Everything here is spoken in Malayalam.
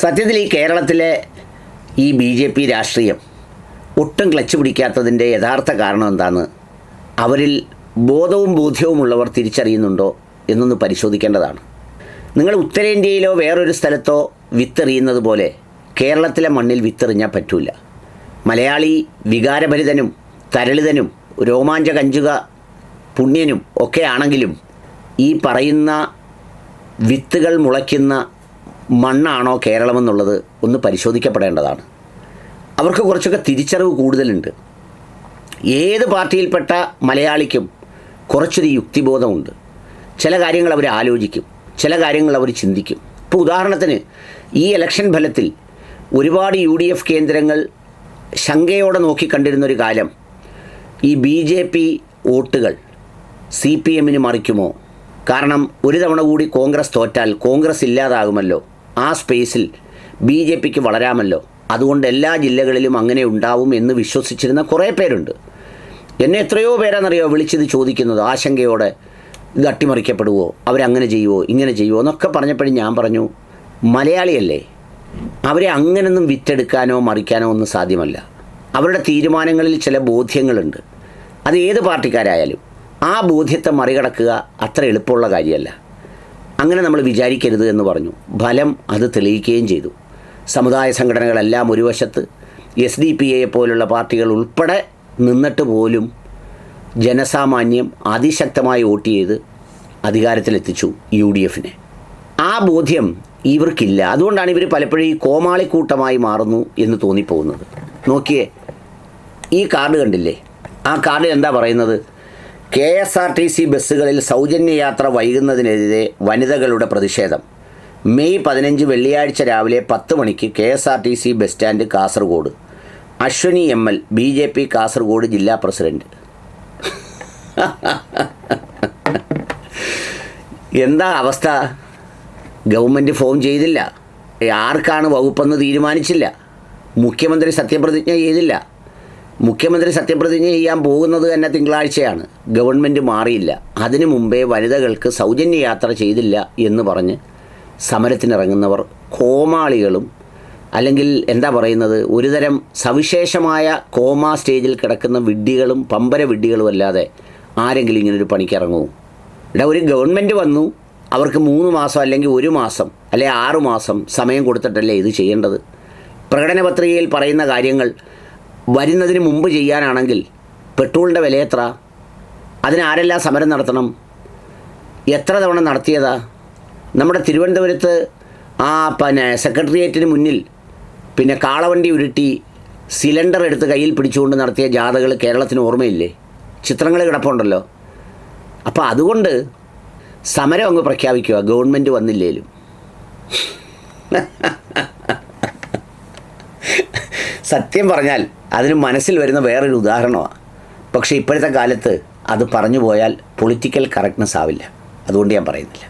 സത്യത്തിൽ ഈ കേരളത്തിലെ ഈ BJP രാഷ്ട്രീയം ഒട്ടും ക്ലച്ച് പിടിക്കാത്തതിൻ്റെ യഥാർത്ഥ കാരണം എന്താണെന്ന് അവരിൽ ബോധവും ബോധ്യവുമുള്ളവർ തിരിച്ചറിയുന്നുണ്ടോ എന്നൊന്ന് പരിശോധിക്കേണ്ടതാണ്. നിങ്ങൾ ഉത്തരേന്ത്യയിലോ വേറൊരു സ്ഥലത്തോ വിത്തെറിയുന്നത് പോലെ കേരളത്തിലെ മണ്ണിൽ വിത്തെറിഞ്ഞാൽ പറ്റില്ല. മലയാളി വികാരഭരിതനും തരളിതനും രോമാഞ്ചകഞ്ചുക പുണ്യനും ഒക്കെ ആണെങ്കിലും ഈ പറയുന്ന വിത്തുകൾ മുളയ്ക്കുന്ന മണ്ണാണോ കേരളമെന്നുള്ളത് ഒന്ന് പരിശോധിക്കപ്പെടേണ്ടതാണ്. അവർക്ക് കുറച്ചൊക്കെ തിരിച്ചറിവ് കൂടുതലുണ്ട്. ഏത് പാർട്ടിയിൽപ്പെട്ട മലയാളിക്കും കുറച്ചൊരു യുക്തിബോധമുണ്ട്. ചില കാര്യങ്ങൾ അവർ ആലോചിക്കും, ചില കാര്യങ്ങൾ അവർ ചിന്തിക്കും. ഇപ്പോൾ ഉദാഹരണത്തിന് ഈ ഇലക്ഷൻ ഫലത്തിൽ ഒരുപാട് UDF കേന്ദ്രങ്ങൾ ശങ്കയോടെ നോക്കിക്കണ്ടിരുന്നൊരു കാലം ഈ BJP വോട്ടുകൾ CPMന് മറിക്കുമോ? കാരണം ഒരു തവണ കൂടി കോൺഗ്രസ് തോറ്റാൽ കോൺഗ്രസ് ഇല്ലാതാകുമല്ലോ, ആ സ്പേസിൽ BJPക്ക് വളരാമല്ലോ, അതുകൊണ്ട് എല്ലാ ജില്ലകളിലും അങ്ങനെ ഉണ്ടാവും എന്ന് വിശ്വസിച്ചിരുന്ന കുറേ പേരുണ്ട്. എന്നെ എത്രയോ പേരാണെന്നറിയോ വിളിച്ചത് ചോദിക്കുന്നത് ആശങ്കയോടെ, ഇത് അട്ടിമറിക്കപ്പെടുമോ, അവരങ്ങനെ ചെയ്യുമോ ഇങ്ങനെ ചെയ്യുമോ എന്നൊക്കെ പറഞ്ഞപ്പോഴും ഞാൻ പറഞ്ഞു, മലയാളിയല്ലേ, അവരെ അങ്ങനെയൊന്നും വിറ്റെടുക്കാനോ മറിക്കാനോ ഒന്നും സാധ്യമല്ല. അവരുടെ തീരുമാനങ്ങളിൽ ചില ബോധ്യങ്ങളുണ്ട്. അത് ഏത് പാർട്ടിക്കാരായാലും ആ ബോധ്യത്തെ മറികടക്കുക അത്ര എളുപ്പമുള്ള കാര്യമല്ല. അങ്ങനെ നമ്മൾ വിചാരിക്കരുത് എന്ന് പറഞ്ഞു. ഫലം അത് തെളിയിക്കുകയും ചെയ്തു. സമുദായ സംഘടനകളെല്ലാം ഒരു വശത്ത്, SDPA പോലുള്ള പാർട്ടികൾ ഉൾപ്പെടെ നിന്നിട്ട് പോലും ജനസാമാന്യം അതിശക്തമായി വോട്ട് ചെയ്ത് അധികാരത്തിലെത്തിച്ചു UDFനെ. ആ ബോധ്യം ഇവർക്കില്ല. അതുകൊണ്ടാണ് ഇവർ പലപ്പോഴും ഈ കോമാളിക്കൂട്ടമായി മാറുന്നു എന്ന് തോന്നിപ്പോകുന്നത്. നോക്കിയേ, ഈ കാർഡ് കണ്ടില്ലേ? ആ കാർഡിൽ എന്താ പറയുന്നത്? KSRTC ബസ്സുകളിൽ സൗജന്യ യാത്ര വൈകുന്നതിനെതിരെ വനിതകളുടെ പ്രതിഷേധം. മെയ് 15 വെള്ളിയാഴ്ച രാവിലെ 10 മണിക്ക് KSRTC bus stand, Kasaragod. Ashwini ML, BJP Kasaragod ജില്ലാ പ്രസിഡന്റ്. എന്താ അവസ്ഥ? ഗവൺമെൻറ് ഫോം ചെയ്തില്ല, ആർക്കാണ് വകുപ്പെന്ന് തീരുമാനിച്ചില്ല, മുഖ്യമന്ത്രി സത്യപ്രതിജ്ഞ ചെയ്തില്ല. മുഖ്യമന്ത്രി സത്യപ്രതിജ്ഞ ചെയ്യാൻ പോകുന്നത് തന്നെ തിങ്കളാഴ്ചയാണ്. ഗവൺമെൻറ് മാറിയില്ല. അതിനു മുമ്പേ വനിതകൾക്ക് സൗജന്യ യാത്ര ചെയ്തില്ല എന്ന് പറഞ്ഞ് സമരത്തിനിറങ്ങുന്നവർ കോമാളികളും, അല്ലെങ്കിൽ എന്താ പറയുന്നത്, ഒരുതരം സവിശേഷമായ കോമാ സ്റ്റേജിൽ കിടക്കുന്ന വിഡ്ഢികളും പമ്പര വിഡ്ഢികളും അല്ലാതെ ആരെങ്കിലും ഇങ്ങനൊരു പണിക്കിറങ്ങുമോ? ഇവിടെ ഒരു ഗവൺമെൻറ് വന്നു, അവർക്ക് 3 മാസം അല്ലെങ്കിൽ 1 മാസം അല്ലെങ്കിൽ 6 മാസം സമയം കൊടുത്തിട്ടല്ലേ ഇത് ചെയ്യേണ്ടത്? പ്രകടന പത്രികയിൽ പറയുന്ന കാര്യങ്ങൾ വരുന്നതിന് മുമ്പ് ചെയ്യാനാണെങ്കിൽ പെട്രോളിൻ്റെ വില എത്ര? അതിനാരെല്ലാം സമരം നടത്തണം? എത്ര തവണ നടത്തിയതാ? നമ്മുടെ തിരുവനന്തപുരത്ത് ആ സെക്രട്ടേറിയറ്റിന് മുന്നിൽ കാളവണ്ടി ഉരുട്ടി സിലിണ്ടർ എടുത്ത് കയ്യിൽ പിടിച്ചുകൊണ്ട് നടത്തിയ ജാഥകൾ കേരളത്തിന് ഓർമ്മയില്ലേ? ചിത്രങ്ങൾ കിടപ്പുണ്ടല്ലോ. അപ്പോൾ അതുകൊണ്ട് സമരം അങ്ങ് പ്രഖ്യാപിക്കുക, ഗവൺമെൻറ് വന്നില്ലേലും. സത്യം പറഞ്ഞാൽ അതിന് മനസ്സിൽ വരുന്ന വേറൊരു ഉദാഹരണമാണ്. പക്ഷേ ഇപ്പോഴത്തെ കാലത്ത് അത് പറഞ്ഞു പോയാൽ പൊളിറ്റിക്കൽ കറക്റ്റ്നെസ് ആവില്ല. അതുകൊണ്ട് ഞാൻ പറയുന്നില്ല.